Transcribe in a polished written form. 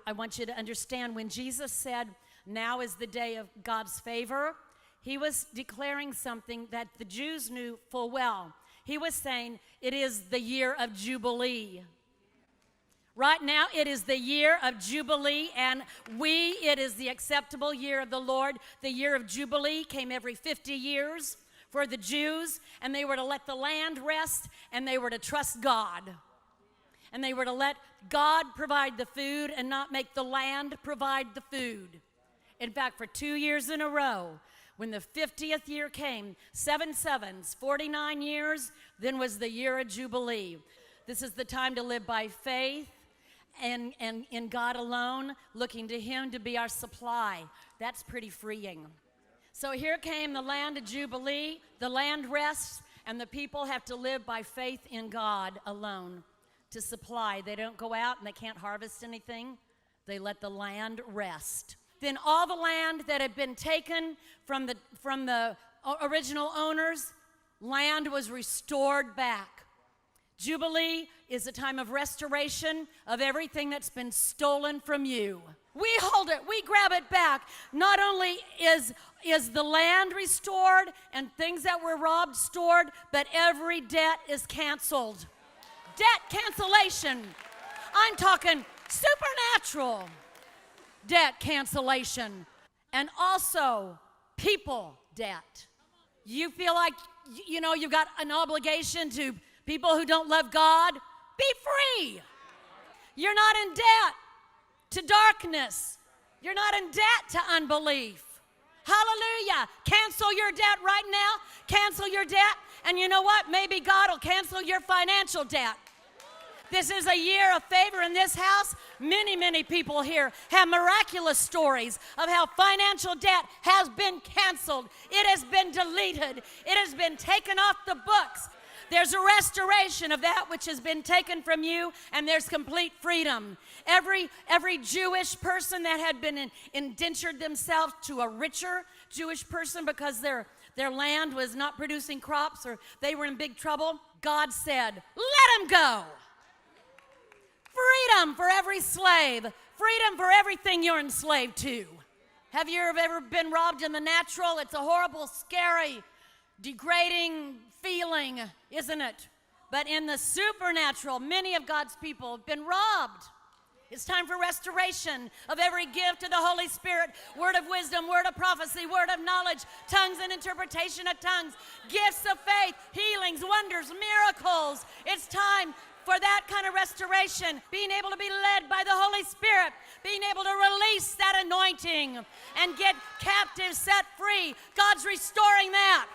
I want you to understand when Jesus said, now is the day of God's favor, he was declaring something that the Jews knew full well. He was saying, it is the year of Jubilee. Right now, it is the year of Jubilee, and it is the acceptable year of the Lord. The year of Jubilee came every 50 years for the Jews, and they were to let the land rest, and they were to trust God. And they were to let God provide the food and not make the land provide the food. In fact, for 2 years in a row, when the 50th year came, 7 sevens, 49 years, then was the year of Jubilee. This is the time to live by faith and in God alone, looking to him to be our supply. That's pretty freeing. So here came the land of Jubilee, the land rests, and the people have to live by faith in God alone to supply. They don't go out and they can't harvest anything. They let the land rest. Then all the land that had been taken from the original owners, land was restored back. Jubilee is a time of restoration of everything that's been stolen from you. We hold it, we grab it back. Not only is the land restored and things that were robbed stored, but every debt is canceled. Debt cancellation. I'm talking supernatural debt cancellation. And also people debt. You feel like, you've got an obligation to people who don't love God? Be free. You're not in debt to darkness. You're not in debt to unbelief. Hallelujah. Cancel your debt right now. Cancel your debt. And you know what? Maybe God will cancel your financial debt. This is a year of favor in this house. Many, many people here have miraculous stories of how financial debt has been canceled. It has been deleted. It has been taken off the books. There's a restoration of that which has been taken from you, and there's complete freedom. Every Jewish person that had been indentured themselves to a richer Jewish person because their land was not producing crops or they were in big trouble, God said, let them go. Freedom for every slave. Freedom for everything you're enslaved to. Have you ever been robbed in the natural? It's a horrible, scary, degrading feeling, isn't it? But in the supernatural, many of God's people have been robbed. It's time for restoration of every gift of the Holy Spirit, word of wisdom, word of prophecy, word of knowledge, tongues and interpretation of tongues, gifts of faith, healings, wonders, miracles. It's time for that kind of restoration, being able to be led by the Holy Spirit, being able to release that anointing and get captives set free. God's restoring that.